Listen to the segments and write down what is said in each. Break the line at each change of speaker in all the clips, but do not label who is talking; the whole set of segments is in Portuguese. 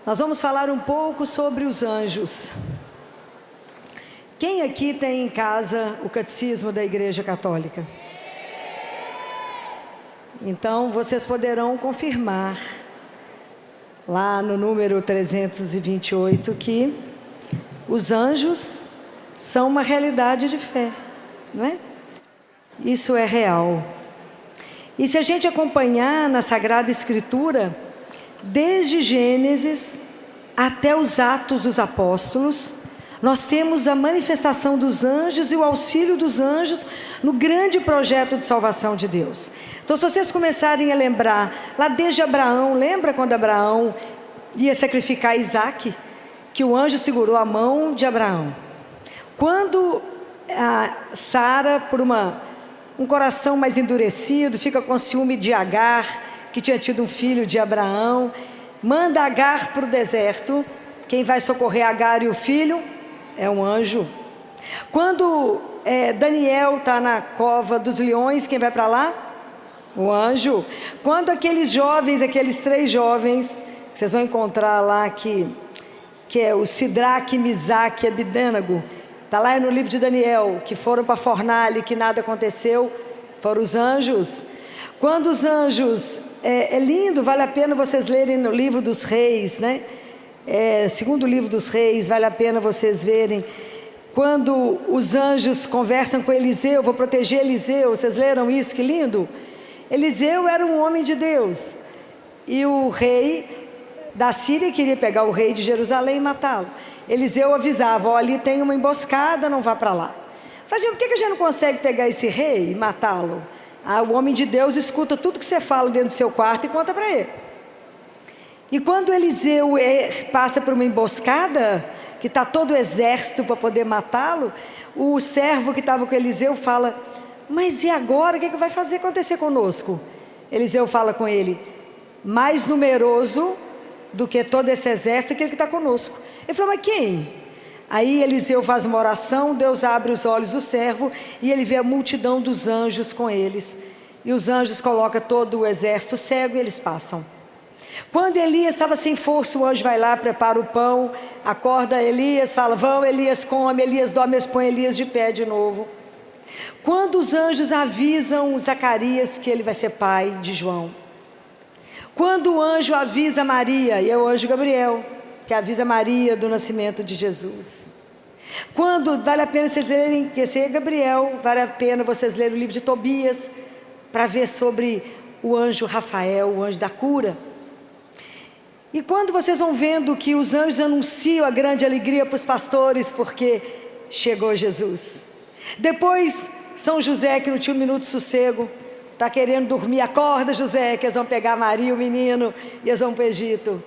Nós vamos falar um pouco sobre os anjos. Quem aqui tem em casa o catecismo da Igreja Católica? Então, vocês poderão confirmar, lá no número 328, que os anjos são uma realidade de fé, não é? Isso é real. E se a gente acompanhar na Sagrada Escritura, desde Gênesis até os Atos dos Apóstolos, nós temos a manifestação dos anjos e o auxílio dos anjos no grande projeto de salvação de Deus. Então, se vocês começarem a lembrar, lá desde Abraão, lembra quando Abraão ia sacrificar Isaac? Que o anjo segurou a mão de Abraão. Quando Sara, por um coração mais endurecido, fica com ciúme de Agar, que tinha tido um filho de Abraão, manda Agar para o deserto. Quem vai socorrer Agar e o filho é um anjo. Quando Daniel está na cova dos leões, quem vai para lá? O anjo. Quando aqueles três jovens, que vocês vão encontrar lá, que é o Sidraque, Misaque e Abidênago, está lá no livro de Daniel, que foram para a fornalha e que nada aconteceu, foram os anjos. Quando os anjos, é lindo, vale a pena vocês lerem no livro dos reis, né? Segundo livro dos reis, vale a pena vocês verem, quando os anjos conversam com Eliseu, vou proteger Eliseu, vocês leram isso, que lindo? Eliseu era um homem de Deus, e o rei da Síria queria pegar o rei de Jerusalém e matá-lo. Eliseu avisava, ó, ali tem uma emboscada, não vá para lá. Falei, por que a gente não consegue pegar esse rei e matá-lo? O homem de Deus escuta tudo que você fala dentro do seu quarto e conta para ele. E quando Eliseu passa por uma emboscada, que está todo o exército para poder matá-lo, o servo que estava com Eliseu fala, mas e agora, o que vai fazer acontecer conosco? Eliseu fala com ele, mais numeroso do que todo esse exército é aquele que está conosco. Ele falou, mas quem? Aí Eliseu faz uma oração, Deus abre os olhos do servo e ele vê a multidão dos anjos com eles. E os anjos colocam todo o exército cego e eles passam. Quando Elias estava sem força, o anjo vai lá, prepara o pão, acorda Elias, fala, vão, Elias come, Elias dorme, eles põem Elias de pé de novo. Quando os anjos avisam Zacarias que ele vai ser pai de João. Quando o anjo avisa Maria, e é o anjo Gabriel, que avisa Maria do nascimento de Jesus. Quando, vale a pena vocês lerem, esse é Gabriel, vale a pena vocês lerem o livro de Tobias, para ver sobre o anjo Rafael, o anjo da cura. E quando vocês vão vendo que os anjos anunciam a grande alegria para os pastores, porque chegou Jesus. Depois, São José, que não tinha um minuto de sossego, está querendo dormir, acorda José, que eles vão pegar Maria, o menino, e eles vão para o Egito.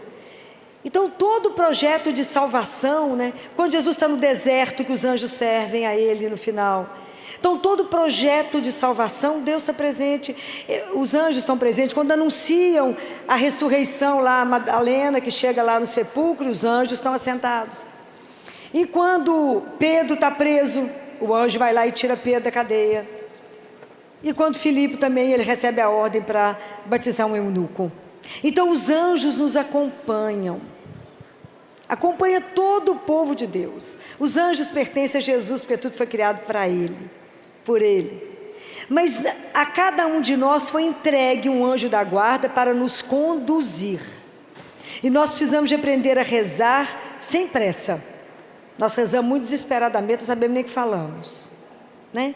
Então todo o projeto de salvação, né? Quando Jesus está no deserto, que os anjos servem a ele no final. Então todo o projeto de salvação, Deus está presente, os anjos estão presentes. Quando anunciam a ressurreição lá, a Madalena que chega lá no sepulcro, os anjos estão assentados. E quando Pedro está preso, o anjo vai lá e tira Pedro da cadeia. E quando Filipe também, ele recebe a ordem para batizar um eunuco. Então os anjos nos acompanham, acompanha todo o povo de Deus. Os anjos pertencem a Jesus, porque tudo foi criado para Ele, por Ele. Mas a cada um de nós foi entregue um anjo da guarda para nos conduzir. E nós precisamos de aprender a rezar sem pressa. Nós rezamos muito desesperadamente, não sabemos nem o que falamos, né?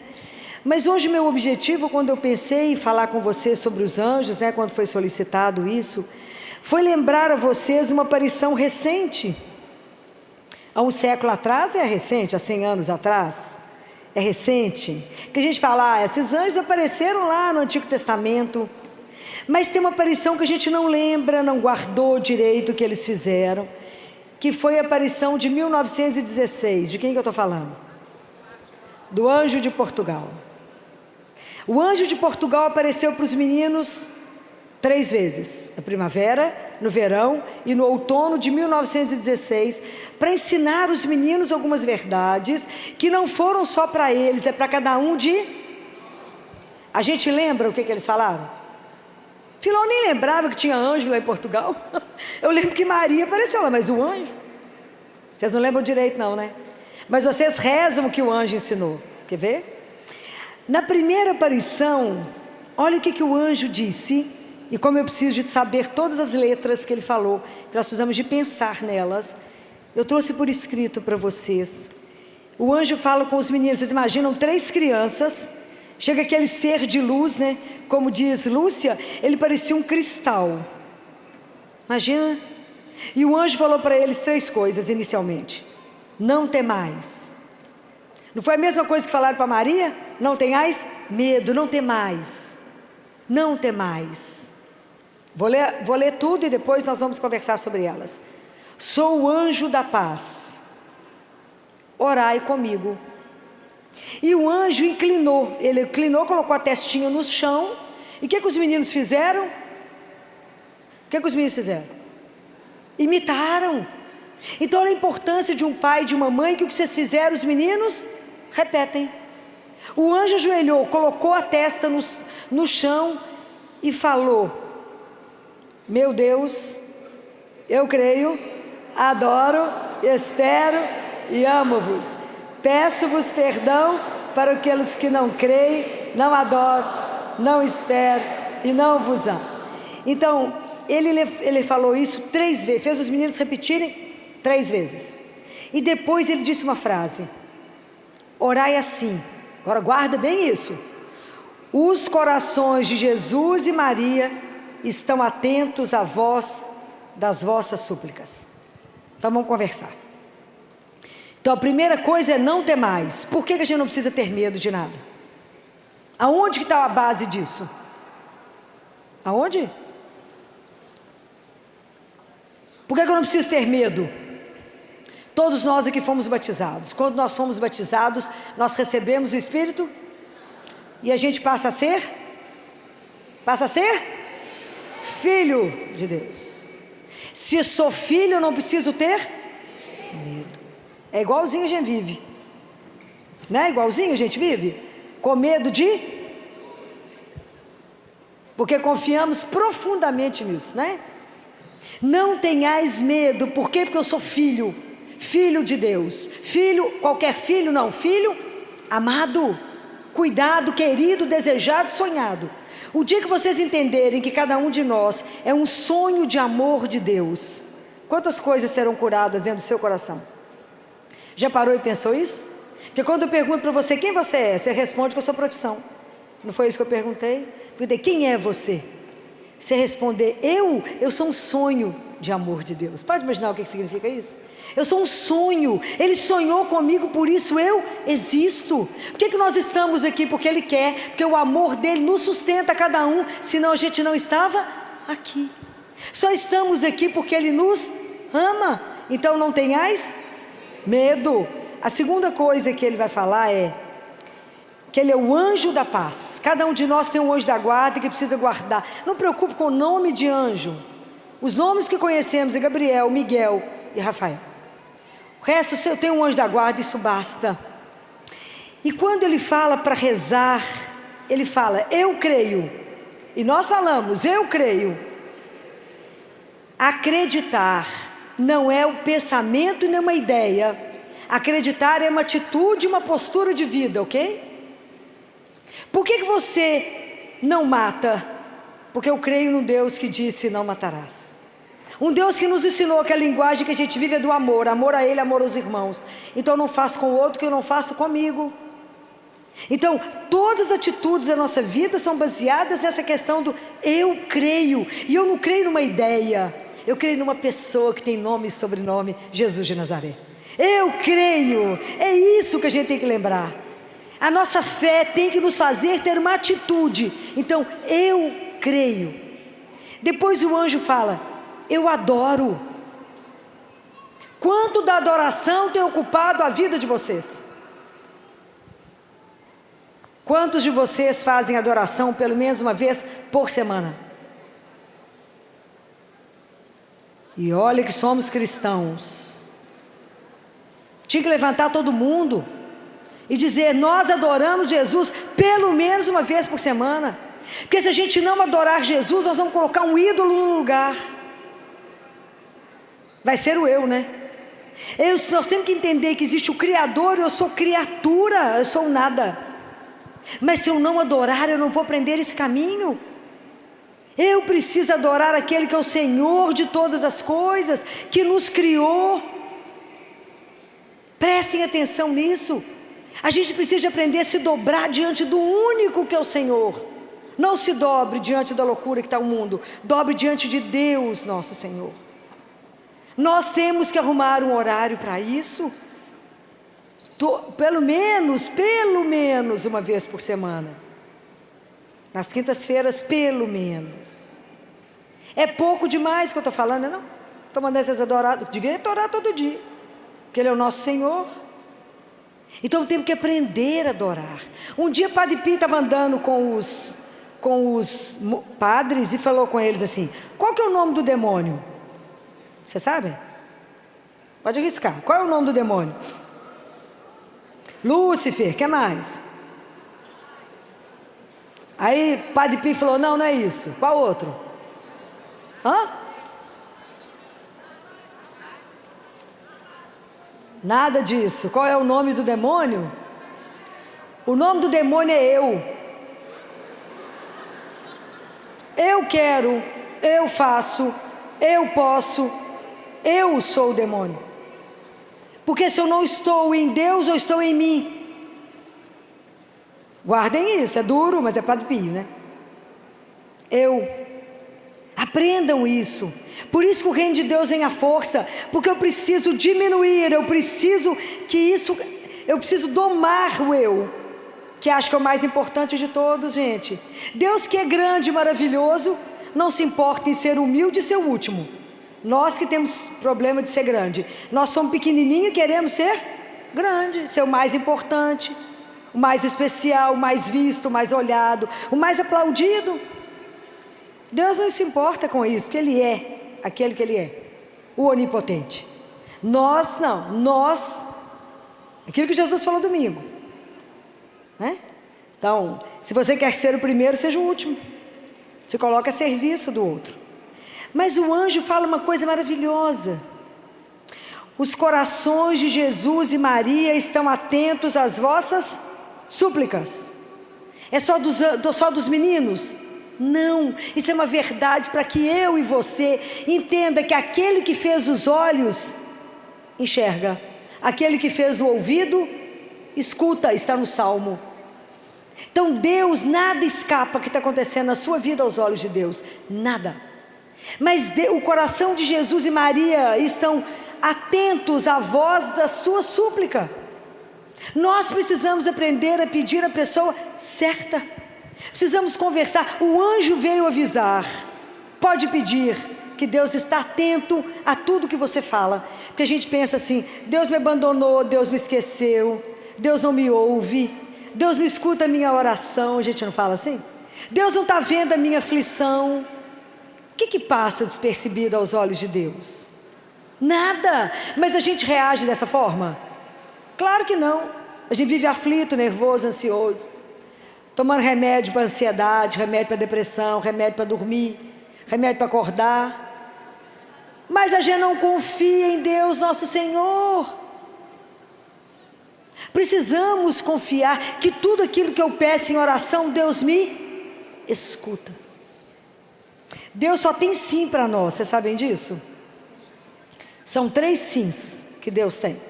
Mas hoje meu objetivo, quando eu pensei em falar com vocês sobre os anjos, né, quando foi solicitado isso, foi lembrar a vocês uma aparição recente. Há um século atrás é recente, há 100 anos atrás é recente. Que a gente fala, esses anjos apareceram lá no Antigo Testamento, mas tem uma aparição que a gente não lembra, não guardou direito o que eles fizeram, que foi a aparição de 1916. De quem que eu estou falando? Do anjo de Portugal. O anjo de Portugal apareceu para os meninos 3 vezes, na primavera, no verão e no outono de 1916, para ensinar os meninos algumas verdades que não foram só para eles, é para cada um de... A gente lembra o que eles falaram? Filó nem lembrava que tinha anjo lá em Portugal. Eu lembro que Maria apareceu lá, mas o anjo? Vocês não lembram direito não, né? Mas vocês rezam o que o anjo ensinou. Quer ver? Na primeira aparição, olha o que o anjo disse. E como eu preciso de saber todas as letras que ele falou, que nós precisamos de pensar nelas, eu trouxe por escrito para vocês. O anjo fala com os meninos, vocês imaginam 3 crianças, chega aquele ser de luz, né? Como diz Lúcia, ele parecia um cristal. Imagina. E o anjo falou para eles 3 coisas inicialmente. Não temais. Não foi a mesma coisa que falaram para Maria? Não tenhais medo, não temais. Não temais. Vou ler tudo e depois nós vamos conversar sobre elas. Sou o anjo da paz. Orai comigo. E o anjo inclinou. Ele inclinou, colocou a testinha no chão. E o que os meninos fizeram? O que os meninos fizeram? Imitaram. Então olha a importância de um pai e de uma mãe, que o que vocês fizeram, os meninos, repetem. O anjo ajoelhou, colocou a testa no chão e falou: meu Deus, eu creio, adoro, espero e amo-vos. Peço-vos perdão para aqueles que não creem, não adoram, não esperam e não vos amam. Então, ele falou isso 3 vezes, fez os meninos repetirem 3 vezes. E depois ele disse uma frase: orai assim. Agora guarda bem isso. Os corações de Jesus e Maria estão atentos à voz das vossas súplicas. Então vamos conversar. Então a primeira coisa é não temais. Por que a gente não precisa ter medo de nada? Aonde que está a base disso? Aonde? Por que eu não preciso ter medo? Todos nós aqui fomos batizados. Quando nós fomos batizados, nós recebemos o Espírito e a gente passa a ser filho de Deus. Se sou filho, eu não preciso ter medo. É igualzinho a gente vive, né? Igualzinho a gente vive, com medo porque confiamos profundamente nisso, né? Não tenhais medo. Por quê? Porque eu sou filho de Deus. Filho, qualquer filho não, filho amado, cuidado, querido, desejado, sonhado. O dia que vocês entenderem que cada um de nós é um sonho de amor de Deus, quantas coisas serão curadas dentro do seu coração? Já parou e pensou isso? Porque quando eu pergunto para você quem você é, você responde com a sua profissão. Não foi isso que eu perguntei? Perguntei, quem é você? Você responder, eu sou um sonho de amor de Deus. Pode imaginar o que significa isso? Eu sou um sonho, Ele sonhou comigo, por isso eu existo. Por que nós estamos aqui? Porque Ele quer, porque o amor dEle nos sustenta cada um, senão a gente não estava aqui. Só estamos aqui porque Ele nos ama. Então não tenhais medo. A segunda coisa que Ele vai falar é que Ele é o anjo da paz. Cada um de nós tem um anjo da guarda que precisa guardar. Não preocupe com o nome de anjo. Os nomes que conhecemos é Gabriel, Miguel e Rafael. O resto, se eu tenho um anjo da guarda, isso basta. E quando ele fala para rezar, ele fala, eu creio. E nós falamos, eu creio. Acreditar não é um pensamento e nem uma ideia. Acreditar é uma atitude, uma postura de vida, ok? Por que você não mata? Porque eu creio num Deus que disse, não matarás. Um Deus que nos ensinou que a linguagem que a gente vive é do amor. Amor a Ele, amor aos irmãos. Então eu não faço com o outro que eu não faço comigo. Então todas as atitudes da nossa vida são baseadas nessa questão do eu creio. E eu não creio numa ideia. Eu creio numa pessoa que tem nome e sobrenome, Jesus de Nazaré. Eu creio. É isso que a gente tem que lembrar. A nossa fé tem que nos fazer ter uma atitude. Então eu creio. Depois o anjo fala, eu adoro. Quanto da adoração tem ocupado a vida de vocês? Quantos de vocês fazem adoração pelo menos uma vez por semana? E olha que somos cristãos. Tinha que levantar todo mundo e dizer, nós adoramos Jesus pelo menos uma vez por semana. Porque se a gente não adorar Jesus, nós vamos colocar um ídolo no lugar. Vai ser o eu, né? Nós temos que entender que existe o Criador, eu sou criatura, eu sou nada. Mas se eu não adorar, eu não vou aprender esse caminho. Eu preciso adorar aquele que é o Senhor de todas as coisas, que nos criou. Prestem atenção nisso. A gente precisa aprender a se dobrar diante do único que é o Senhor. Não se dobre diante da loucura que está o mundo. Dobre diante de Deus, nosso Senhor. Nós temos que arrumar um horário para isso. Pelo menos uma vez por semana. Nas quintas-feiras, pelo menos. É pouco demais o que eu estou falando, não? Estou mandando vocês adorar. Devia orar todo dia, porque Ele é o nosso Senhor. Então temos que aprender a adorar. Um dia Padre Pio estava andando com os padres e falou com eles assim: qual que é o nome do demônio? Você sabe? Pode arriscar. Qual é o nome do demônio? Lúcifer, que mais? Aí Padre Pio falou: não é isso. Qual outro? Nada disso. Qual é o nome do demônio? O nome do demônio é eu. Eu quero, eu faço, eu posso, eu sou o demônio. Porque se eu não estou em Deus, eu estou em mim. Guardem isso, é duro, mas é Padre Pio, né? Aprendam isso. Por isso que o reino de Deus vem à força, porque eu preciso diminuir, eu preciso domar o eu, que acho que é o mais importante de todos, gente. Deus, que é grande e maravilhoso, não se importa em ser humilde e ser o último. Nós que temos problema de ser grande, nós somos pequenininhos e queremos ser grande, ser o mais importante, o mais especial, o mais visto, o mais olhado, o mais aplaudido. Deus não se importa com isso, porque Ele é aquele que Ele é, o onipotente. Nós não, aquilo que Jesus falou domingo, né? Então, se você quer ser o primeiro, seja o último. Se coloca a serviço do outro. Mas o anjo fala uma coisa maravilhosa: os corações de Jesus e Maria estão atentos às vossas súplicas. É só dos meninos? Não, isso é uma verdade para que eu e você entenda que aquele que fez os olhos enxerga, aquele que fez o ouvido escuta, está no Salmo. Então Deus, nada escapa que está acontecendo na sua vida aos olhos de Deus, nada. Mas o coração de Jesus e Maria estão atentos à voz da sua súplica. Nós precisamos aprender a pedir a pessoa certa. Precisamos conversar. O anjo veio avisar. Pode pedir, que Deus está atento a tudo que você fala. Porque a gente pensa assim: Deus me abandonou, Deus me esqueceu, Deus não me ouve, Deus não escuta a minha oração. A gente não fala assim? Deus não está vendo a minha aflição. O que passa despercebido aos olhos de Deus? Nada. Mas a gente reage dessa forma? Claro que não. A gente vive aflito, nervoso, ansioso, tomando remédio para ansiedade, remédio para depressão, remédio para dormir, remédio para acordar. Mas a gente não confia em Deus, nosso Senhor. Precisamos confiar que tudo aquilo que eu peço em oração, Deus me escuta. Deus só tem sim para nós, vocês sabem disso? São 3 sims que Deus tem.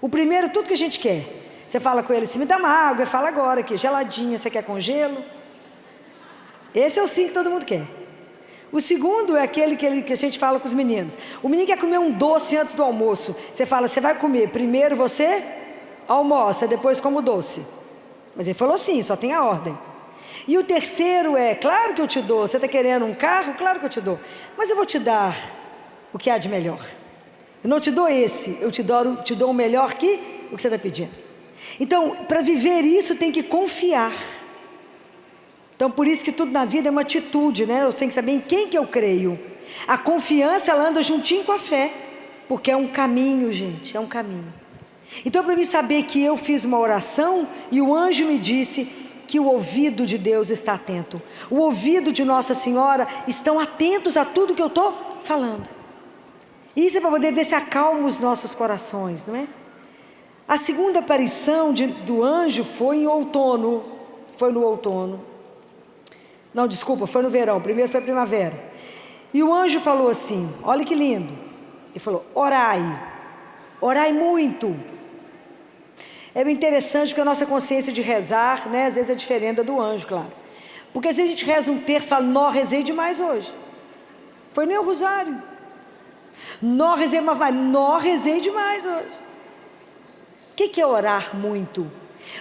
O primeiro, tudo que a gente quer. Você fala com Ele assim: me dá uma água. Ele fala: agora aqui, geladinha, você quer com gelo? Esse é o sim que todo mundo quer. O segundo é aquele que a gente fala com os meninos. O menino quer comer um doce antes do almoço. Você fala: você vai comer, primeiro você almoça, depois come o doce. Mas ele falou sim, só tem a ordem. E o terceiro é: claro que eu te dou. Você está querendo um carro? Claro que eu te dou. Mas eu vou te dar o que há de melhor. Eu não te dou esse, eu te dou o melhor que o que você está pedindo. Então, para viver isso, tem que confiar. Então, por isso que tudo na vida é uma atitude, né? Eu tenho que saber em quem que eu creio. A confiança, ela anda juntinho com a fé, porque é um caminho, gente, é um caminho. Então, para mim saber que eu fiz uma oração e o anjo me disse: que o ouvido de Deus está atento. O ouvido de Nossa Senhora estão atentos a tudo que eu estou falando. Isso é para poder ver se acalma os nossos corações, não é? A segunda aparição do anjo foi em outono. Foi no outono. Não, desculpa, foi no verão. Primeiro foi a primavera. E o anjo falou assim, olha que lindo. Ele falou, orai. Orai muito. É bem interessante porque a nossa consciência de rezar, né, às vezes é diferente da do anjo, claro. Porque às vezes a gente reza um terço e fala, nó, rezei demais hoje. Foi nem o rosário. Nó, rezei, mas vai, nó, rezei demais hoje. O que é orar muito?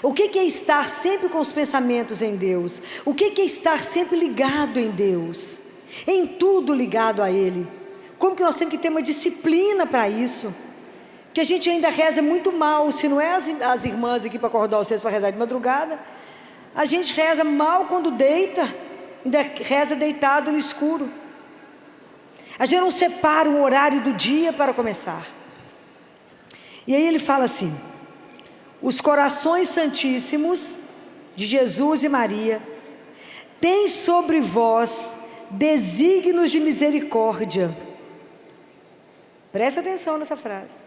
O que é estar sempre com os pensamentos em Deus? O que é estar sempre ligado em Deus? Em tudo ligado a Ele. Como que nós temos que ter uma disciplina para isso? Que a gente ainda reza muito mal. Se não é as irmãs aqui para acordar vocês para rezar de madrugada, a gente reza mal quando deita, ainda reza deitado no escuro. A gente não separa um horário do dia para começar. E aí ele fala assim, os corações santíssimos de Jesus e Maria têm sobre vós desígnios de misericórdia. Presta atenção nessa frase.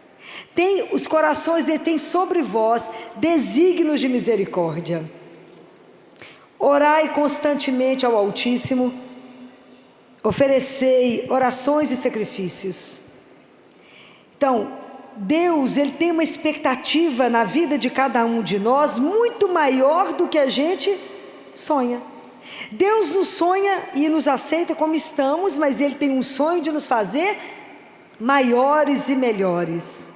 Os corações têm sobre vós desígnios de misericórdia. Orai constantemente ao Altíssimo, oferecei orações e sacrifícios. Então, Deus, Ele tem uma expectativa na vida de cada um de nós muito maior do que a gente sonha. Deus nos sonha e nos aceita como estamos, mas Ele tem um sonho de nos fazer maiores e melhores.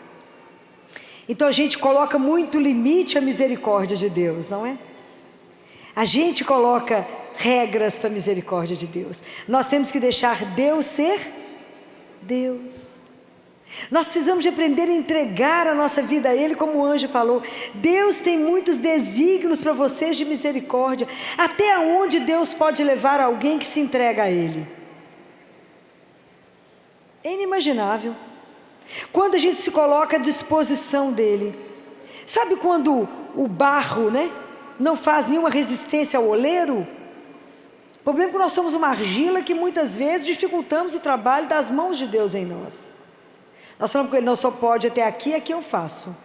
Então a gente coloca muito limite à misericórdia de Deus, não é? A gente coloca regras para a misericórdia de Deus. Nós temos que deixar Deus ser Deus. Nós precisamos de aprender a entregar a nossa vida a Ele, como o anjo falou. Deus tem muitos desígnios para vocês de misericórdia. Até onde Deus pode levar alguém que se entrega a Ele? É inimaginável. Quando a gente se coloca à disposição dEle. Sabe quando o barro, né, não faz nenhuma resistência ao oleiro? O problema é que nós somos uma argila que muitas vezes dificultamos o trabalho das mãos de Deus em nós. Nós falamos que Ele não só pode até aqui, aqui eu faço.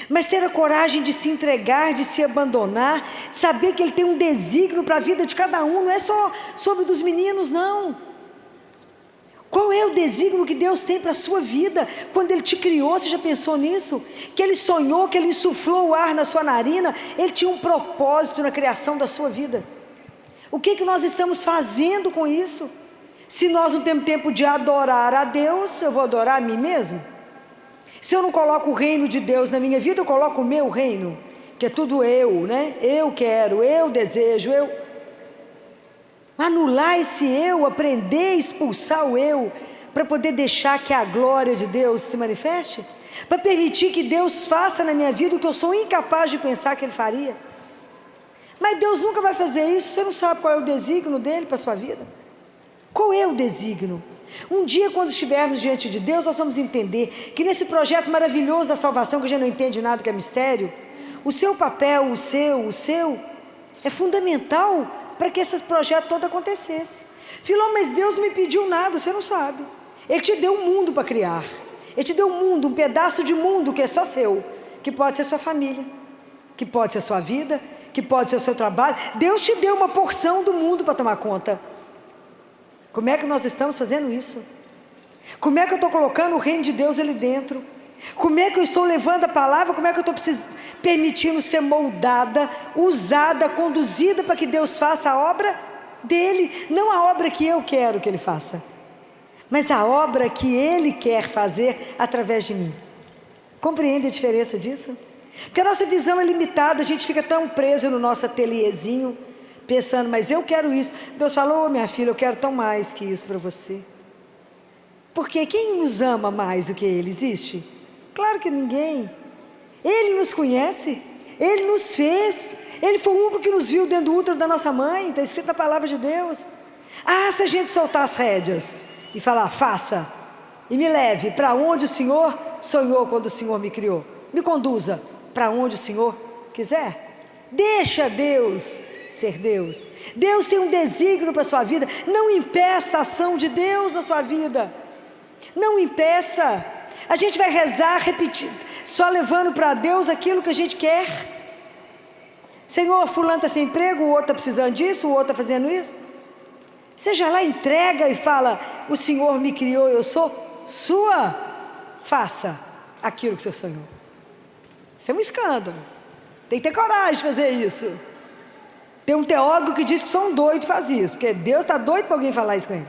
Mas ter a coragem de se entregar, de se abandonar, de saber que Ele tem um desígnio para a vida de cada um, não é só sobre dos meninos, não. Qual é o desígnio que Deus tem para a sua vida? Quando Ele te criou, você já pensou nisso? Que Ele sonhou, que Ele insuflou o ar na sua narina, Ele tinha um propósito na criação da sua vida. O que nós estamos fazendo com isso? Se nós não temos tempo de adorar a Deus, eu vou adorar a mim mesmo? Se eu não coloco o reino de Deus na minha vida, eu coloco o meu reino, que é tudo eu, né? Eu quero, eu desejo, eu... Anular esse eu, aprender a expulsar o eu, para poder deixar que a glória de Deus se manifeste, para permitir que Deus faça na minha vida o que eu sou incapaz de pensar que Ele faria. Mas Deus nunca vai fazer isso, você não sabe qual é o desígnio dEle para a sua vida. Qual é o desígnio? Um dia, quando estivermos diante de Deus, nós vamos entender que nesse projeto maravilhoso da salvação, que a gente não entende nada, que é mistério, o seu papel, o seu, é fundamental para que esse projeto todo acontecesse. Filão, mas Deus não me pediu nada, você não sabe. Ele te deu um mundo para criar. Ele te deu um mundo, um pedaço de mundo que é só seu, que pode ser sua família, que pode ser sua vida, que pode ser o seu trabalho. Deus te deu uma porção do mundo para tomar conta. Como é que nós estamos fazendo isso? Como é que eu estou colocando o reino de Deus ali dentro? Como é que eu estou levando a palavra? Como é que eu estou permitindo ser moldada, usada, conduzida para que Deus faça a obra dEle? Não a obra que eu quero que Ele faça, mas a obra que Ele quer fazer através de mim. Compreende a diferença disso? Porque a nossa visão é limitada, a gente fica tão preso no nosso ateliêzinho, pensando, mas eu quero isso. Deus falou, minha filha, eu quero tão mais que isso para você. Porque quem nos ama mais do que Ele existe? Claro que ninguém. Ele nos conhece, Ele nos fez, Ele foi o único que nos viu dentro do útero da nossa mãe, está escrito na palavra de Deus. Ah, se a gente soltar as rédeas e falar, faça, e me leve para onde o Senhor sonhou quando o Senhor me criou, me conduza para onde o Senhor quiser. Deixa Deus ser Deus. Deus tem um desígnio para a sua vida. Não impeça a ação de Deus na sua vida. Não impeça. A gente vai rezar, repetir, só levando para Deus aquilo que a gente quer. Senhor, fulano está sem emprego, o outro está precisando disso, o outro está fazendo isso. Seja lá, entrega e fala: o Senhor me criou, eu sou sua. Faça aquilo que o Senhor sonhou. Isso é um escândalo. Tem que ter coragem de fazer isso. Tem um teólogo que diz que só um doido faz isso, porque Deus está doido para alguém falar isso com ele.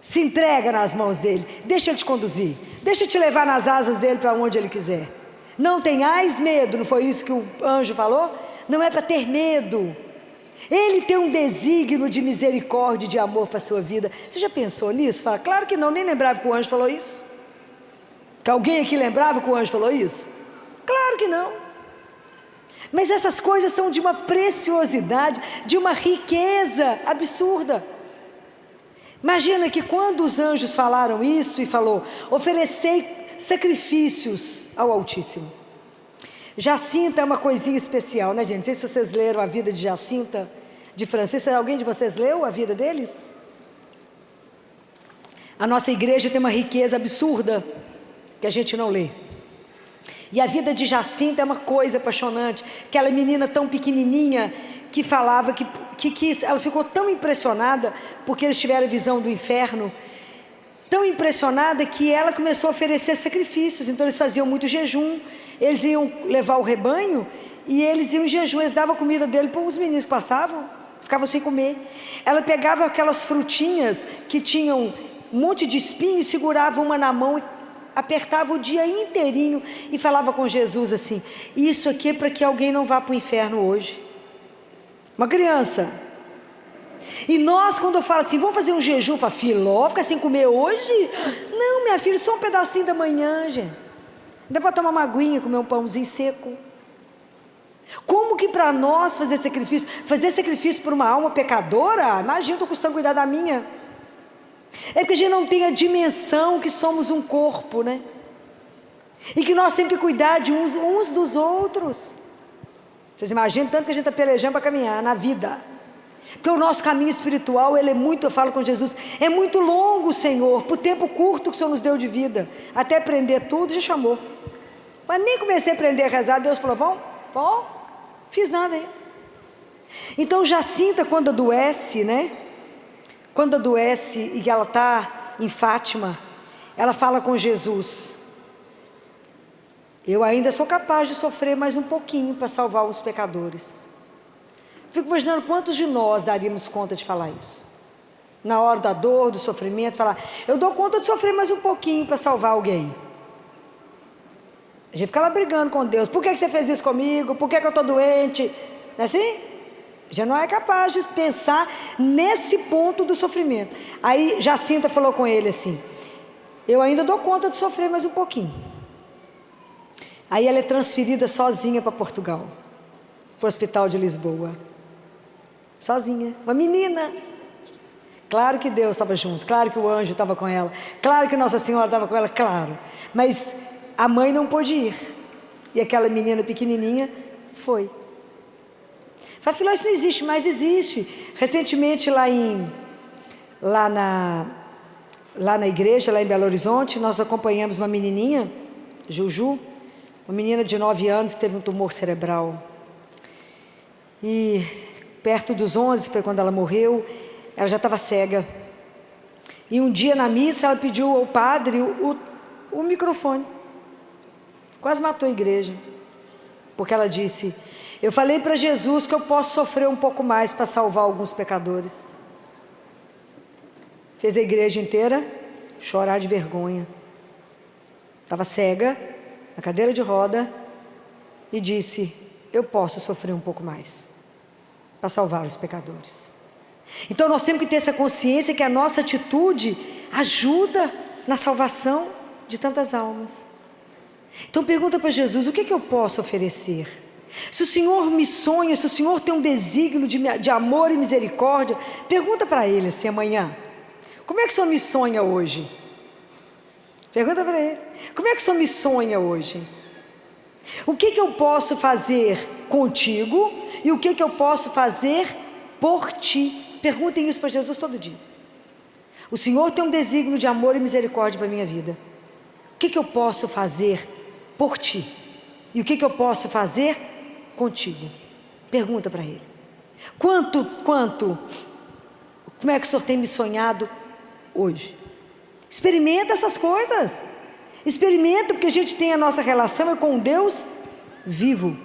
Se entrega nas mãos dele, deixa ele te conduzir, deixa ele te levar nas asas dele para onde ele quiser. Não tenhais medo, não foi isso que o anjo falou? Não é para ter medo. Ele tem um desígnio de misericórdia e de amor para a sua vida. Você já pensou nisso? Fala: claro que não, nem lembrava que o anjo falou isso. Que alguém aqui lembrava que o anjo falou isso? Claro que não. Mas essas coisas são de uma preciosidade, de uma riqueza absurda. Imagina que quando os anjos falaram isso e falou: oferecei sacrifícios ao Altíssimo. Jacinta é uma coisinha especial, né, gente? Não sei se vocês leram a vida de Jacinta, de Francisco. Alguém de vocês leu a vida deles? A nossa igreja tem uma riqueza absurda que a gente não lê. E a vida de Jacinta é uma coisa apaixonante. Aquela menina tão pequenininha que falava que ela ficou tão impressionada porque eles tiveram a visão do inferno, tão impressionada que ela começou a oferecer sacrifícios. Então eles faziam muito jejum, eles iam levar o rebanho e eles iam em jejum, eles davam a comida dele para os meninos que passavam, ficavam sem comer. Ela pegava aquelas frutinhas que tinham um monte de espinho, segurava uma na mão e apertava o dia inteirinho e falava com Jesus assim: isso aqui é para que alguém não vá para o inferno hoje. Uma criança. E nós, quando eu falo assim: vamos fazer um jejum, fala: Filó, ficar sem comer hoje? Não, minha filha, só um pedacinho da manhã, gente. Dá para tomar uma aguinha, comer um pãozinho seco. Como que para nós fazer sacrifício por uma alma pecadora? Imagina, estou custando cuidar da minha. É porque a gente não tem a dimensão que somos um corpo, né? E que nós temos que cuidar de uns dos outros. Vocês imaginam tanto que a gente está pelejando para caminhar na vida. Porque o nosso caminho espiritual, ele é muito, eu falo com Jesus, é muito longo, Senhor, por tempo curto que o Senhor nos deu de vida. Até aprender tudo, já chamou. Mas nem comecei a aprender a rezar, Deus falou: vão, fiz nada ainda. Então Jacinta, quando adoece, né? Quando adoece e ela está em Fátima, ela fala com Jesus: eu ainda sou capaz de sofrer mais um pouquinho para salvar os pecadores. Fico imaginando quantos de nós daríamos conta de falar isso. Na hora da dor, do sofrimento, falar: eu dou conta de sofrer mais um pouquinho para salvar alguém. A gente fica lá brigando com Deus: por que você fez isso comigo? Por que eu estou doente? Não é assim? Já não é capaz de pensar nesse ponto do sofrimento. Aí Jacinta falou com ele assim: eu ainda dou conta de sofrer mais um pouquinho. Aí ela é transferida sozinha para Portugal, para o hospital de Lisboa. Sozinha, uma menina. Claro que Deus estava junto, claro que o anjo estava com ela, claro que Nossa Senhora estava com ela, claro. Mas a mãe não pôde ir. E aquela menina pequenininha foi. Fala: Filó, isso não existe, mas existe. Recentemente lá na igreja, lá em Belo Horizonte, nós acompanhamos uma menininha, Juju, uma menina de 9 anos que teve um tumor cerebral. E perto dos 11, foi quando ela morreu, ela já estava cega. E um dia na missa ela pediu ao padre o microfone. Quase matou a igreja. Porque ela disse: eu falei para Jesus que eu posso sofrer um pouco mais para salvar alguns pecadores. Fez a igreja inteira chorar de vergonha. Estava cega, na cadeira de roda, e disse: eu posso sofrer um pouco mais para salvar os pecadores. Então nós temos que ter essa consciência que a nossa atitude ajuda na salvação de tantas almas. Então pergunta para Jesus: o que eu posso oferecer? Se o Senhor me sonha, se o Senhor tem um desígnio de amor e misericórdia, pergunta para Ele assim amanhã: como é que o Senhor me sonha hoje? Pergunta para Ele: como é que o Senhor me sonha hoje? O que eu posso fazer contigo e o que eu posso fazer por ti. Perguntem isso para Jesus todo dia. O Senhor tem um desígnio de amor e misericórdia para a minha vida. O que eu posso fazer por ti? E o que eu posso fazer contigo? Pergunta para Ele. Como é que o Senhor tem me sonhado hoje? Experimenta essas coisas. Experimenta, porque a gente tem a nossa relação com um Deus vivo.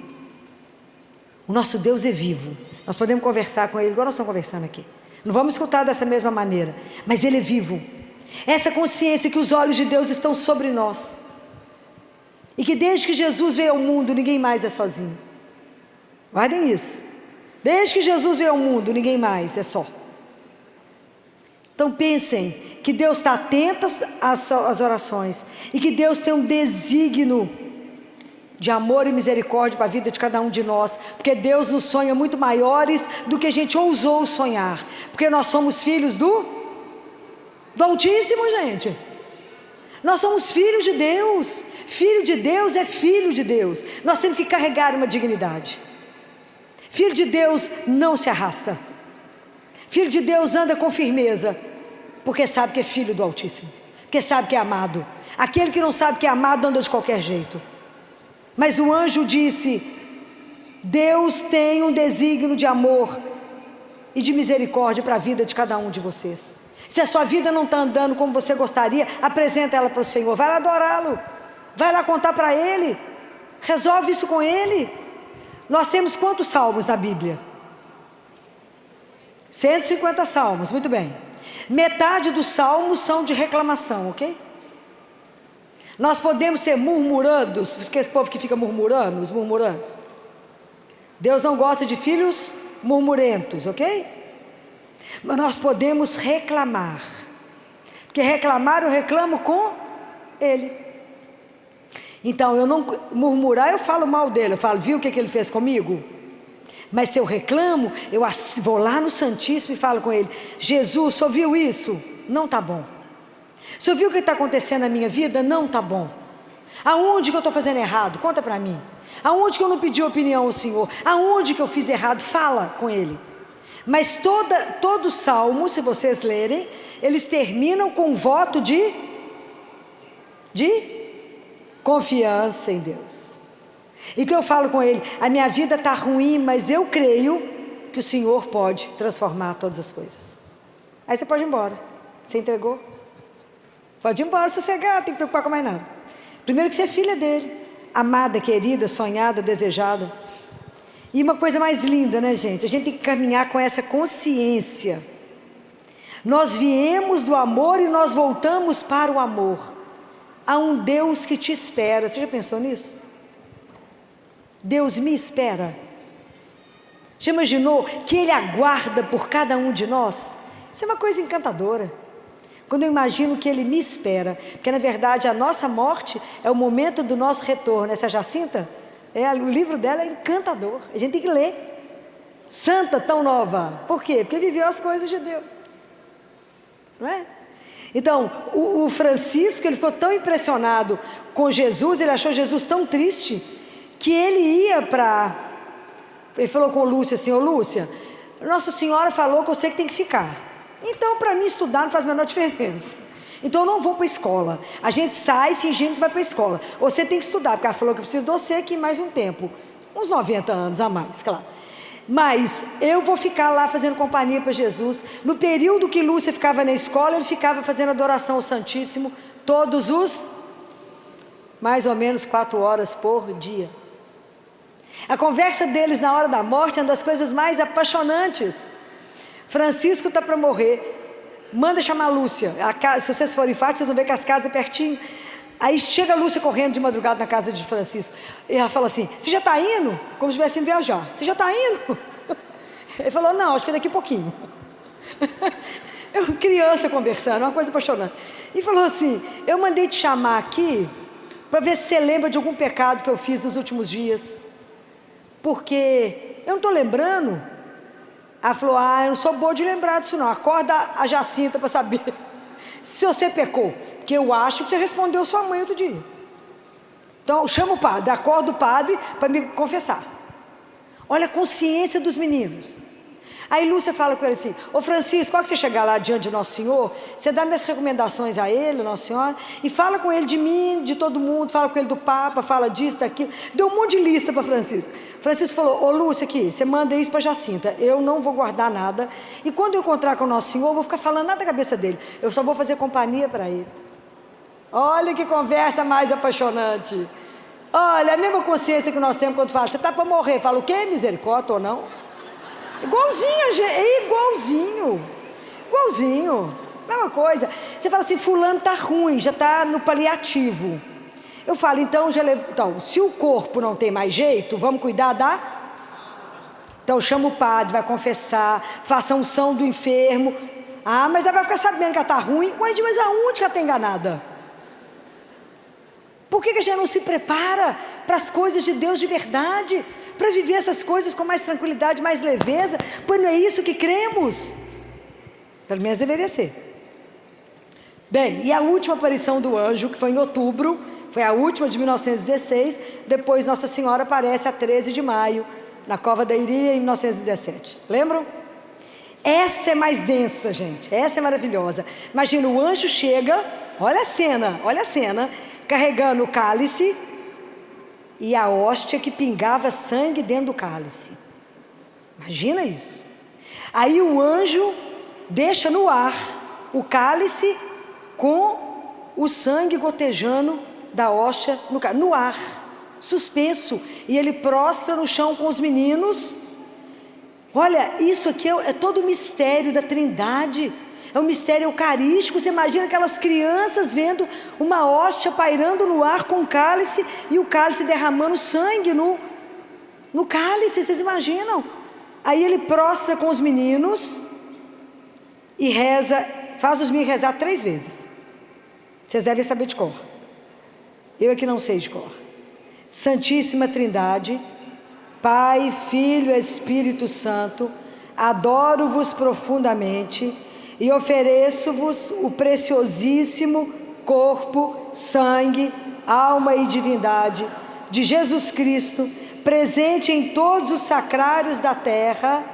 O nosso Deus é vivo. Nós podemos conversar com Ele, igual nós estamos conversando aqui. Não vamos escutar dessa mesma maneira, mas Ele é vivo. Essa consciência que os olhos de Deus estão sobre nós. E que desde que Jesus veio ao mundo, ninguém mais é sozinho. Guardem isso. Desde que Jesus veio ao mundo, ninguém mais é só. Então pensem que Deus está atento às orações. E que Deus tem um desígnio de amor e misericórdia para a vida de cada um de nós. Porque Deus nos sonha muito maiores do que a gente ousou sonhar. Porque nós somos filhos do Altíssimo, gente. Nós somos filhos de Deus. Filho de Deus é filho de Deus. Nós temos que carregar uma dignidade. Filho de Deus não se arrasta. Filho de Deus anda com firmeza, porque sabe que é filho do Altíssimo, porque sabe que é amado. Aquele que não sabe que é amado anda de qualquer jeito. Mas o anjo disse: Deus tem um desígnio de amor e de misericórdia para a vida de cada um de vocês. Se a sua vida não está andando como você gostaria, apresenta ela para o Senhor, vai lá adorá-lo, vai lá contar para Ele, resolve isso com Ele. Nós temos quantos salmos na Bíblia? 150 salmos, muito bem. Metade dos salmos são de reclamação, ok? Nós podemos ser murmurandos, porque esse povo que fica murmurando, os murmurantes. Deus não gosta de filhos murmurentos, ok? Mas nós podemos reclamar, porque reclamar eu reclamo com Ele. Então eu não murmurar, eu falo mal dele, eu falo, viu o que ele fez comigo? Mas se eu reclamo, eu vou lá no Santíssimo e falo com Ele: Jesus, o senhor viu isso? Não está bom. O senhor viu o que está acontecendo na minha vida? Não está bom. Aonde que eu estou fazendo errado? Conta para mim. Aonde que eu não pedi opinião ao Senhor? Aonde que eu fiz errado? Fala com Ele. Mas todo salmo, se vocês lerem, eles terminam com um voto de confiança em Deus. Então eu falo com Ele: a minha vida está ruim, mas eu creio que o Senhor pode transformar todas as coisas. Aí você pode ir embora. Você entregou? Pode ir embora, sossegar, não tem que preocupar com mais nada. Primeiro que você é filha dele, amada, querida, sonhada, desejada. E uma coisa mais linda, né, gente? A gente tem que caminhar com essa consciência. Nós viemos do amor e nós voltamos para o amor. Há um Deus que te espera. Você já pensou nisso? Deus me espera. Já imaginou que Ele aguarda por cada um de nós? Isso é uma coisa encantadora. Quando eu imagino que Ele me espera, porque na verdade a nossa morte é o momento do nosso retorno. Essa Jacinta, o livro dela é encantador, a gente tem que ler. Santa tão nova, por quê? Porque viveu as coisas de Deus, não é? Então, o Francisco, ele ficou tão impressionado com Jesus, ele achou Jesus tão triste, que ele ele falou com Lúcia assim: ô Lúcia, Nossa Senhora falou que você que tem que ficar. Então, para mim, estudar não faz a menor diferença. Então, eu não vou para a escola. A gente sai fingindo que vai para a escola. Você tem que estudar, porque ela falou que eu preciso de você aqui mais um tempo. Uns 90 anos a mais, claro. Mas eu vou ficar lá fazendo companhia para Jesus. No período que Lúcia ficava na escola, ele ficava fazendo adoração ao Santíssimo todos os mais ou menos 4 horas por dia. A conversa deles na hora da morte é uma das coisas mais apaixonantes. Francisco está para morrer, manda chamar a Lúcia. Se vocês forem fartos, vocês vão ver que as casas é pertinho. Aí chega a Lúcia correndo de madrugada na casa de Francisco, e ela fala assim: você já está indo? Como se estivesse indo viajar. Você já está indo? Ele falou: não, acho que daqui a pouquinho. Eu, criança conversando, uma coisa apaixonante. E falou assim: eu mandei te chamar aqui para ver se você lembra de algum pecado que eu fiz nos últimos dias, porque eu não estou lembrando. Ela falou: eu não sou boa de lembrar disso não. Acorda a Jacinta para saber se você pecou, porque eu acho que você respondeu sua mãe outro dia. Então chama o padre, acorda o padre para me confessar. Olha a consciência dos meninos. Aí Lúcia fala com ele assim: ô Francisco, quando você chegar lá diante de Nosso Senhor, você dá minhas recomendações a ele, Nossa Senhora, e fala com ele de mim, de todo mundo, fala com ele do Papa, fala disso, daquilo. Deu um monte de lista para Francisco. Francisco falou: ô Lúcia, aqui, você manda isso para Jacinta, eu não vou guardar nada, e quando eu encontrar com o Nosso Senhor, eu vou ficar falando nada da cabeça dele, eu só vou fazer companhia para ele. Olha que conversa mais apaixonante. Olha, a mesma consciência que nós temos quando fala: você está para morrer, fala o quê? Misericórdia ou não? Igualzinho, gente, é igualzinho, mesma coisa. Você fala assim: fulano está ruim, já está no paliativo. Eu falo: então, se o corpo não tem mais jeito, vamos cuidar Então chama o padre, vai confessar, faça a unção do enfermo. Ah, mas ela vai ficar sabendo que ela está ruim. Ué, mas aonde que ela está enganada? Por que a gente não se prepara para as coisas de Deus de verdade? Para viver essas coisas com mais tranquilidade, mais leveza? Pois não é isso que cremos? Pelo menos deveria ser. Bem, e a última aparição do anjo, que foi em outubro, foi a última de 1916, depois Nossa Senhora aparece a 13 de maio, na Cova da Iria, em 1917. Lembram? Essa é mais densa, gente, essa é maravilhosa. Imagina, o anjo chega, olha a cena, carregando o cálice e a hóstia que pingava sangue dentro do cálice. Imagina isso. Aí o anjo deixa no ar o cálice com o sangue gotejando da hóstia no ar, suspenso, e ele prostra no chão com os meninos. Olha, isso aqui é todo o mistério da Trindade, é um mistério eucarístico. Você imagina aquelas crianças vendo uma hóstia pairando no ar com o cálice, e o cálice derramando sangue no cálice, vocês imaginam? Aí ele prostra com os meninos e reza, faz os meninos rezar 3 vezes. Vocês devem saber de cor, eu é que não sei de cor. Santíssima Trindade, Pai, Filho e Espírito Santo, adoro-vos profundamente e ofereço-vos o preciosíssimo corpo, sangue, alma e divindade de Jesus Cristo, presente em todos os sacrários da terra,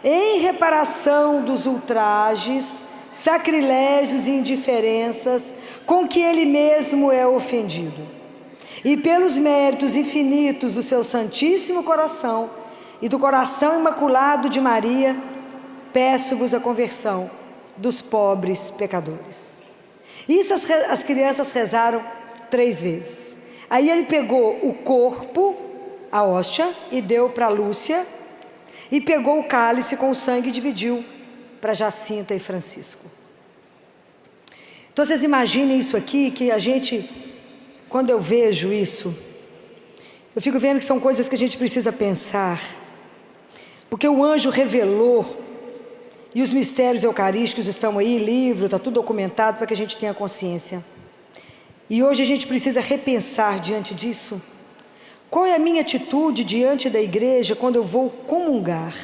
em reparação dos ultrajes, sacrilégios e indiferenças com que Ele mesmo é ofendido. E pelos méritos infinitos do seu Santíssimo Coração e do coração imaculado de Maria, peço-vos a conversão dos pobres pecadores. Isso as crianças rezaram 3 vezes. Aí ele pegou o corpo, a hóstia, e deu para Lúcia, e pegou o cálice com o sangue e dividiu para Jacinta e Francisco. Então vocês imaginem isso aqui, que a gente... Quando eu vejo isso, eu fico vendo que são coisas que a gente precisa pensar, porque o anjo revelou, e os mistérios eucarísticos estão aí, livro, está tudo documentado para que a gente tenha consciência. E hoje a gente precisa repensar diante disso. Qual é a minha atitude diante da igreja quando eu vou comungar?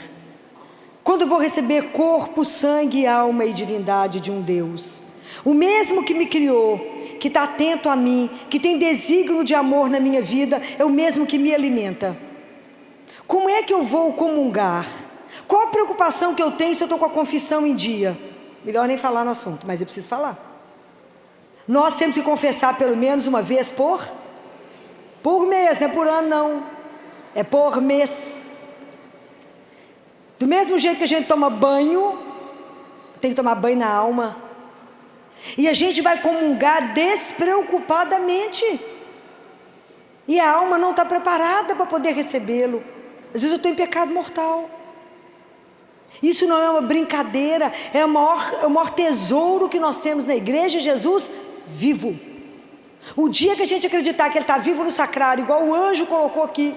Quando eu vou receber corpo, sangue, alma e divindade de um Deus? O mesmo que me criou, que está atento a mim, que tem desígnio de amor na minha vida, é o mesmo que me alimenta. Como é que eu vou comungar? Qual a preocupação que eu tenho se eu estou com a confissão em dia? Melhor nem falar no assunto, mas eu preciso falar. Nós temos que confessar pelo menos uma vez por mês, não é por ano não, é por mês. Do mesmo jeito que a gente toma banho, tem que tomar banho na alma. E a gente vai comungar despreocupadamente, e a alma não está preparada para poder recebê-lo. Às vezes eu estou em pecado mortal. Isso não é uma brincadeira, é o maior tesouro que nós temos na igreja, Jesus vivo. O dia que a gente acreditar que Ele está vivo no sacrário, igual o anjo colocou aqui,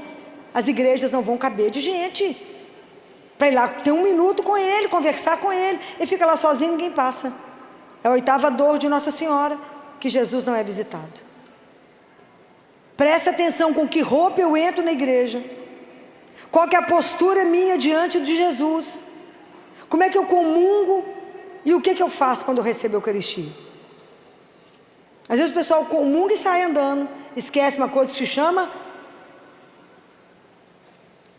as igrejas não vão caber de gente para ir lá ter 1 minuto com Ele, conversar com Ele. Ele fica lá sozinho, ninguém passa. É a 8ª dor de Nossa Senhora, que Jesus não é visitado. Presta atenção com que roupa eu entro na igreja, qual que é a postura minha diante de Jesus, como é que eu comungo e o que eu faço quando eu recebo a Eucaristia. Às vezes o pessoal comunga e sai andando, esquece uma coisa que se chama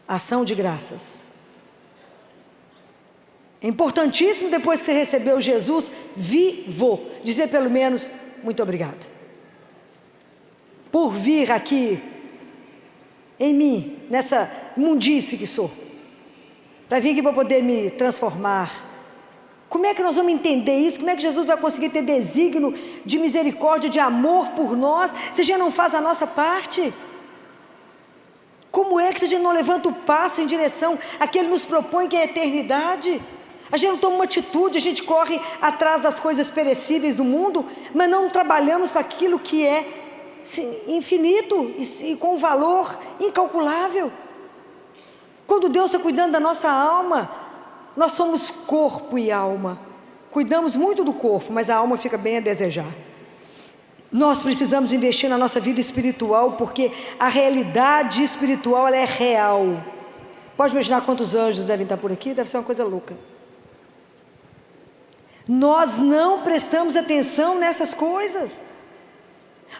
Ação de graças. É importantíssimo, depois que você recebeu Jesus vivo, dizer pelo menos, muito obrigado. Por vir aqui, em mim, nessa imundice que sou. Para vir aqui para poder me transformar. Como é que nós vamos entender isso? Como é que Jesus vai conseguir ter desígnio de misericórdia, de amor por nós, se a gente não faz a nossa parte? Como é que a gente não levanta o passo em direção a que Ele nos propõe, que é a eternidade? A gente não toma uma atitude, a gente corre atrás das coisas perecíveis do mundo, mas não trabalhamos para aquilo que é infinito e com valor incalculável. Quando Deus está cuidando da nossa alma, nós somos corpo e alma. Cuidamos muito do corpo, mas a alma fica bem a desejar. Nós precisamos investir na nossa vida espiritual, porque a realidade espiritual ela é real. Pode imaginar quantos anjos devem estar por aqui? Deve ser uma coisa louca. Nós não prestamos atenção nessas coisas.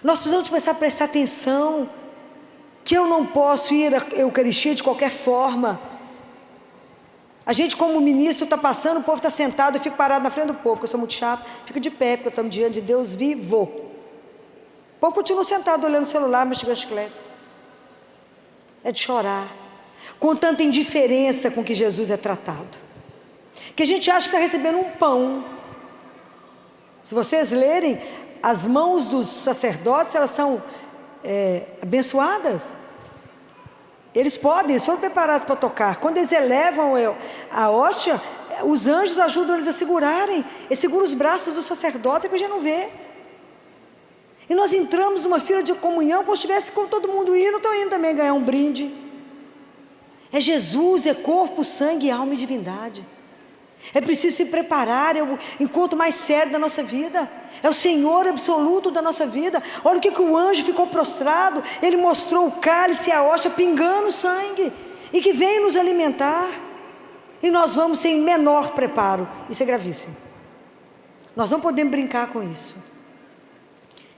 Nós precisamos começar a prestar atenção que eu não posso ir à Eucaristia de qualquer forma. A gente como ministro está passando, o povo está sentado, eu fico parado na frente do povo, porque eu sou muito chato, fico de pé, porque eu estou diante de Deus vivo. O povo continua sentado olhando o celular, mastigando chicletes. É de chorar, com tanta indiferença com que Jesus é tratado, que a gente acha que está recebendo um pão. Se vocês lerem, as mãos dos sacerdotes, elas são abençoadas. Eles foram preparados para tocar. Quando eles elevam a hóstia, os anjos ajudam eles a segurarem. Eles seguram os braços dos sacerdotes, que a gente não vê. E nós entramos numa fila de comunhão, como se estivesse com todo mundo indo, estou indo também ganhar um brinde. É Jesus, é corpo, sangue, alma e divindade. É preciso se preparar, é o encontro mais sério da nossa vida. É o Senhor absoluto da nossa vida. Olha o que o anjo ficou prostrado. Ele mostrou o cálice e a hóstia pingando sangue, e que vem nos alimentar. E nós vamos sem menor preparo. Isso é gravíssimo. Nós não podemos brincar com isso.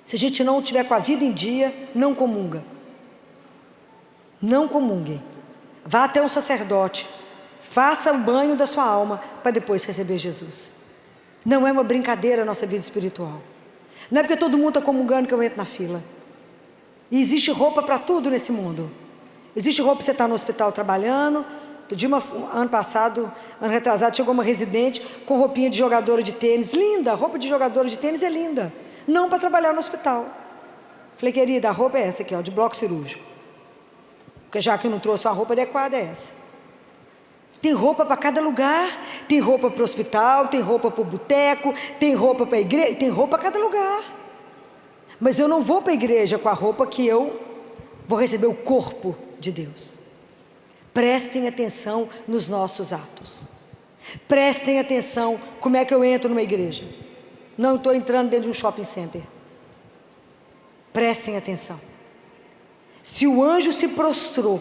Se a gente não estiver com a vida em dia, não comunga. Não comunguem. Vá até um sacerdote. Faça o banho da sua alma para depois receber Jesus. Não é uma brincadeira a nossa vida espiritual. Não é porque todo mundo está comungando que eu entro na fila. E existe roupa para tudo nesse mundo. Existe roupa para você estar no hospital trabalhando. Ano passado, ano retrasado, chegou uma residente com roupinha de jogadora de tênis. Linda, a roupa de jogadora de tênis é linda. Não para trabalhar no hospital. Falei, querida, a roupa é essa aqui, ó, de bloco cirúrgico. Porque já que eu não trouxe uma roupa adequada, é essa. Tem roupa para cada lugar, tem roupa para o hospital, tem roupa para o boteco, tem roupa para a igreja, tem roupa para cada lugar. Mas eu não vou para a igreja com a roupa que eu vou receber o corpo de Deus. Prestem atenção nos nossos atos. Prestem atenção como é que eu entro numa igreja. Não estou entrando dentro de um shopping center. Prestem atenção. Se o anjo se prostrou,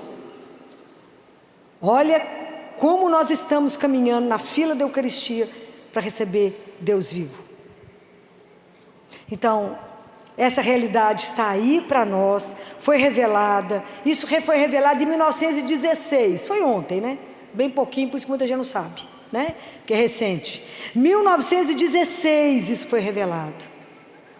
olha como nós estamos caminhando na fila da Eucaristia para receber Deus vivo. Então, essa realidade está aí para nós, foi revelada. Isso foi revelado em 1916, foi ontem, né? Bem pouquinho, por isso que muita gente não sabe, né? Porque é recente. 1916 isso foi revelado.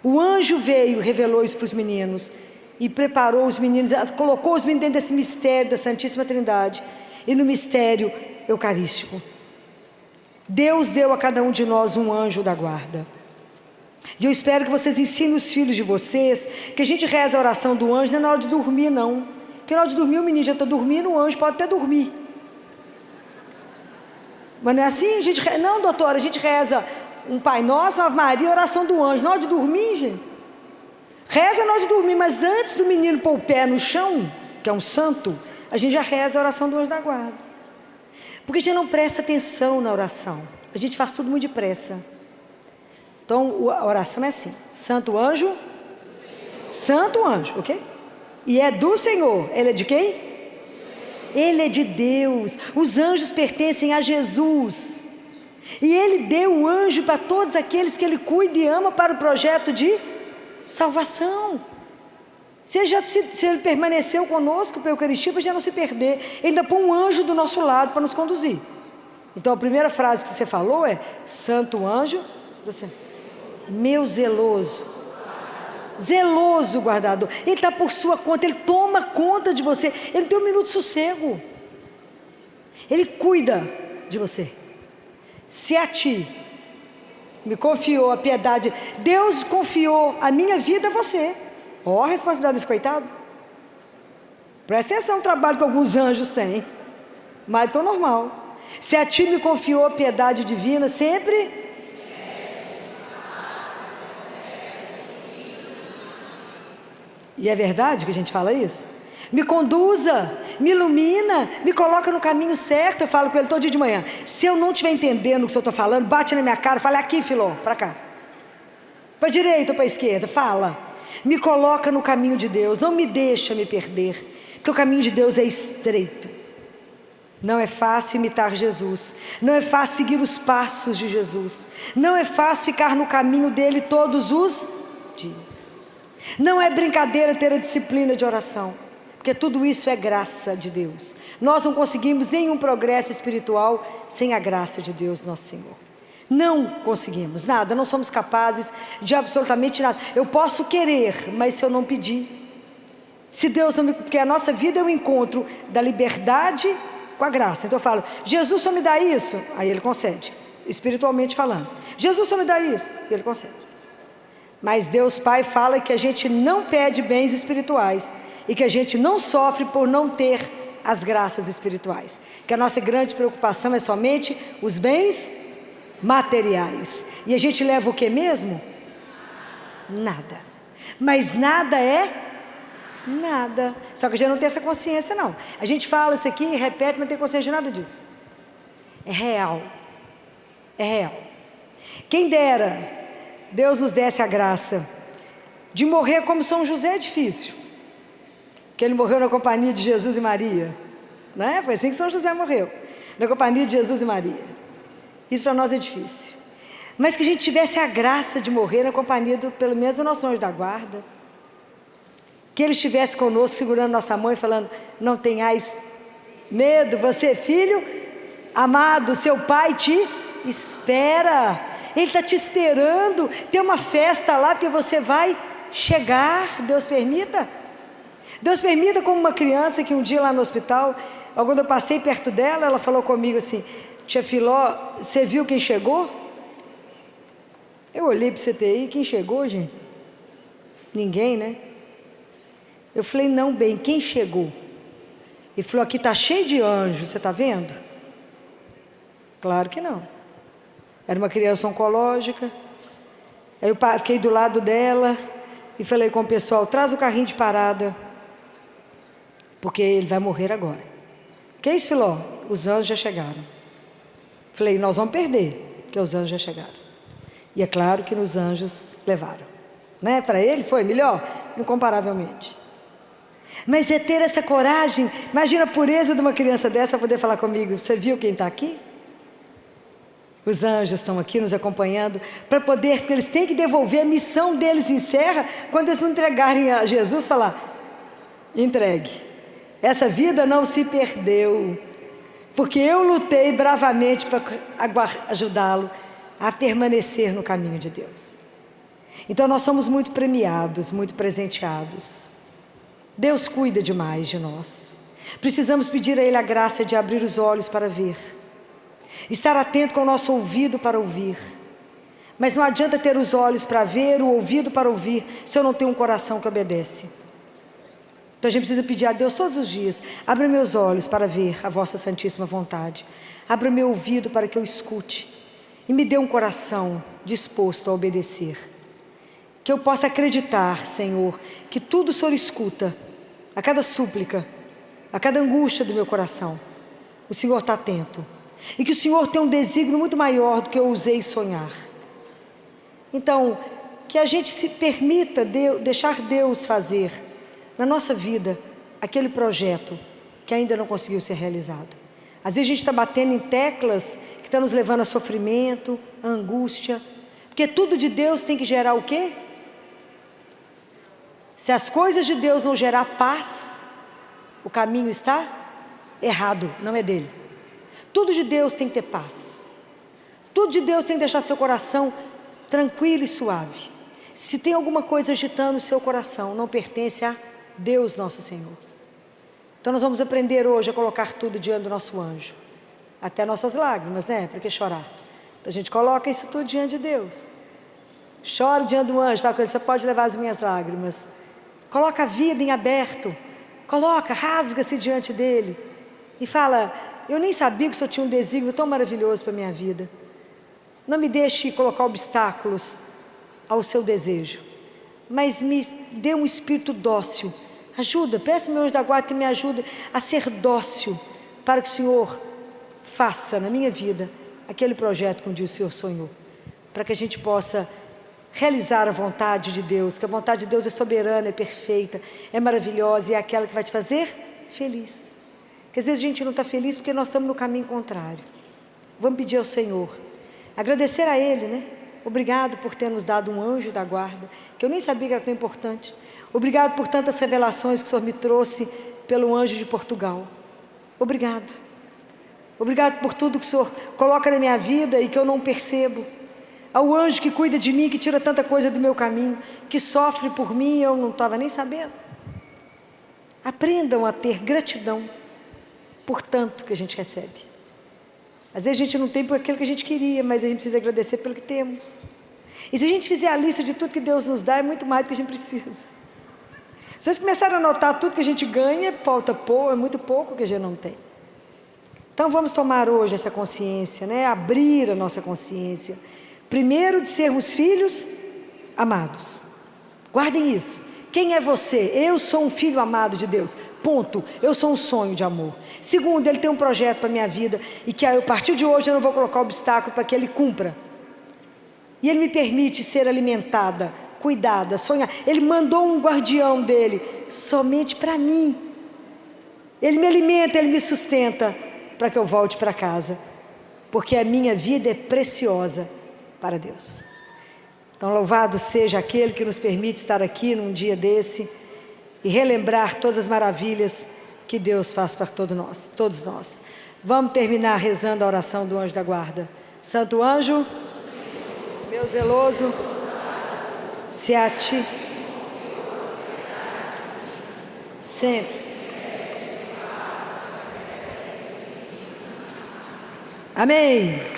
O anjo veio, revelou isso para os meninos e preparou os meninos, colocou os meninos dentro desse mistério da Santíssima Trindade e no mistério eucarístico. Deus deu a cada um de nós um anjo da guarda. E eu espero que vocês ensinem os filhos de vocês que a gente reza a oração do anjo não é na hora de dormir, não. Porque na hora de dormir o menino já está dormindo, o anjo pode até dormir. Mas não é assim? Não, doutora, a gente reza um Pai Nosso, uma Ave Maria, oração do anjo. Na hora de dormir, gente, reza na hora de dormir, mas antes do menino pôr o pé no chão, que é um santo, a gente já reza a oração do anjo da guarda. Porque a gente não presta atenção na oração. A gente faz tudo muito depressa. Então a oração é assim: Santo anjo, ok? E é do Senhor. Ele é de quem? Ele é de Deus. Os anjos pertencem a Jesus. E Ele deu o anjo para todos aqueles que Ele cuida e ama para o projeto de salvação. Se ele permaneceu conosco pela Eucaristia, para já não se perder, ele ainda põe um anjo do nosso lado para nos conduzir. Então a primeira frase que você falou é: Santo anjo, meu zeloso guardador. Ele está por sua conta, ele toma conta de você, ele não tem um minuto de sossego, ele cuida de você. Se a ti me confiou a piedade, Deus confiou a minha vida a você. Ó, a responsabilidade desse coitado. Presta atenção no trabalho que alguns anjos têm, mais do que o normal. Se a ti me confiou a piedade divina, sempre. E é verdade que a gente fala isso? Me conduza, me ilumina, me coloca no caminho certo. Eu falo com ele todo dia de manhã. Se eu não estiver entendendo o que o senhor está falando, bate na minha cara, fala: aqui, Filó, para cá, para a direita ou para a esquerda, fala. Me coloca no caminho de Deus, não me deixa me perder, porque o caminho de Deus é estreito. Não é fácil imitar Jesus, não é fácil seguir os passos de Jesus, não é fácil ficar no caminho dele todos os dias. Não é brincadeira ter a disciplina de oração, porque tudo isso é graça de Deus. Nós não conseguimos nenhum progresso espiritual sem a graça de Deus, nosso Senhor. Não conseguimos nada, não somos capazes de absolutamente nada. Eu posso querer, mas se eu não pedir, se Deus não me... Porque a nossa vida é o encontro da liberdade com a graça. Então eu falo: Jesus só me dá isso, aí Ele concede, espiritualmente falando. Jesus só me dá isso, e Ele concede. Mas Deus Pai fala que a gente não pede bens espirituais e que a gente não sofre por não ter as graças espirituais, que a nossa grande preocupação é somente os bens materiais. E a gente leva o que mesmo? Nada. Mas nada é nada. Só que a gente não tem essa consciência, não. A gente fala isso aqui, repete, mas não tem consciência de nada disso. É real. É real. Quem dera Deus nos desse a graça de morrer como São José. É difícil, porque ele morreu na companhia de Jesus e Maria, não é? Foi assim que São José morreu, na companhia de Jesus e Maria. Isso para nós é difícil, mas que a gente tivesse a graça de morrer na companhia pelo menos do nosso anjo da guarda, que ele estivesse conosco, segurando nossa mão e falando: não tenhais medo, você é filho amado, seu pai te espera, ele está te esperando, tem uma festa lá, porque você vai chegar. Deus permita, como uma criança que um dia lá no hospital, quando eu passei perto dela, ela falou comigo assim: tia Filó, você viu quem chegou? Eu olhei para o CTI, quem chegou, gente? Ninguém, né? Eu falei: não, bem, quem chegou? Ele falou: aqui está cheio de anjos, você está vendo? Claro que não. Era uma criança oncológica. Aí eu fiquei do lado dela e falei com o pessoal: traz o carrinho de parada, porque ele vai morrer agora. Que é isso, Filó? Os anjos já chegaram. Falei: nós vamos perder, porque os anjos já chegaram. E é claro que nos anjos levaram, né? Para ele foi melhor, incomparavelmente. Mas é ter essa coragem. Imagina a pureza de uma criança dessa para poder falar comigo: você viu quem está aqui? Os anjos estão aqui nos acompanhando para poder, porque eles têm que devolver, a missão deles encerra quando eles não entregarem a Jesus. Falar: entregue, essa vida não se perdeu, porque eu lutei bravamente para ajudá-lo a permanecer no caminho de Deus. Então nós somos muito premiados, muito presenteados. Deus cuida demais de nós. Precisamos pedir a Ele a graça de abrir os olhos para ver, estar atento com o nosso ouvido para ouvir. Mas não adianta ter os olhos para ver, o ouvido para ouvir, se eu não tenho um coração que obedece. Então a gente precisa pedir a Deus todos os dias: abra meus olhos para ver a vossa santíssima vontade, abra meu ouvido para que eu escute, e me dê um coração disposto a obedecer, que eu possa acreditar, Senhor, que tudo o Senhor escuta, a cada súplica, a cada angústia do meu coração, o Senhor está atento, e que o Senhor tem um desígnio muito maior do que eu ousei sonhar. Então, que a gente se permita deixar Deus fazer na nossa vida aquele projeto que ainda não conseguiu ser realizado. Às vezes a gente está batendo em teclas que estão nos levando a sofrimento, a angústia, porque tudo de Deus tem que gerar o quê? Se as coisas de Deus não gerar paz, o caminho está errado, não é dele. Tudo de Deus tem que ter paz. Tudo de Deus tem que deixar seu coração tranquilo e suave. Se tem alguma coisa agitando o seu coração, não pertence a Deus nosso Senhor. Então nós vamos aprender hoje a colocar tudo diante do nosso anjo. Até nossas lágrimas, né? Para que chorar? Então a gente coloca isso tudo diante de Deus. Chora diante do anjo, fala com ele, você pode levar as minhas lágrimas. Coloca a vida em aberto. Coloca, rasga-se diante dele. E fala, eu nem sabia que o Senhor tinha um desígnio tão maravilhoso para a minha vida. Não me deixe colocar obstáculos ao seu desejo, mas me dê um espírito dócil. Ajuda, peço ao meu anjo da guarda que me ajude a ser dócil, para que o Senhor faça na minha vida aquele projeto que um dia o Senhor sonhou, para que a gente possa realizar a vontade de Deus, que a vontade de Deus é soberana, é perfeita, é maravilhosa e é aquela que vai te fazer feliz. Porque às vezes a gente não está feliz porque nós estamos no caminho contrário. Vamos pedir ao Senhor, agradecer a Ele, né? Obrigado por ter nos dado um anjo da guarda, que eu nem sabia que era tão importante. Obrigado por tantas revelações que o Senhor me trouxe pelo anjo de Portugal. Obrigado. Obrigado por tudo que o Senhor coloca na minha vida e que eu não percebo. Ao anjo que cuida de mim, que tira tanta coisa do meu caminho, que sofre por mim e eu não estava nem sabendo. Aprendam a ter gratidão por tanto que a gente recebe. Às vezes a gente não tem por aquilo que a gente queria, mas a gente precisa agradecer pelo que temos. E se a gente fizer a lista de tudo que Deus nos dá, é muito mais do que a gente precisa. Se vocês começarem a notar tudo que a gente ganha, falta pouco, é muito pouco que a gente não tem. Então vamos tomar hoje essa consciência, né? Abrir a nossa consciência. Primeiro, de sermos filhos amados. Guardem isso. Quem é você? Eu sou um filho amado de Deus. Ponto. Eu sou um sonho de amor. Segundo, Ele tem um projeto para a minha vida e que a partir de hoje eu não vou colocar obstáculo para que Ele cumpra. E Ele me permite ser alimentada, cuidada, sonhar. Ele mandou um guardião dele somente para mim. Ele me alimenta, Ele me sustenta para que eu volte para casa. Porque a minha vida é preciosa para Deus. Então louvado seja aquele que nos permite estar aqui num dia desse e relembrar todas as maravilhas que Deus faz para todos nós. Vamos terminar rezando a oração do anjo da guarda. Santo anjo, meu zeloso, se a ti sempre. Amém.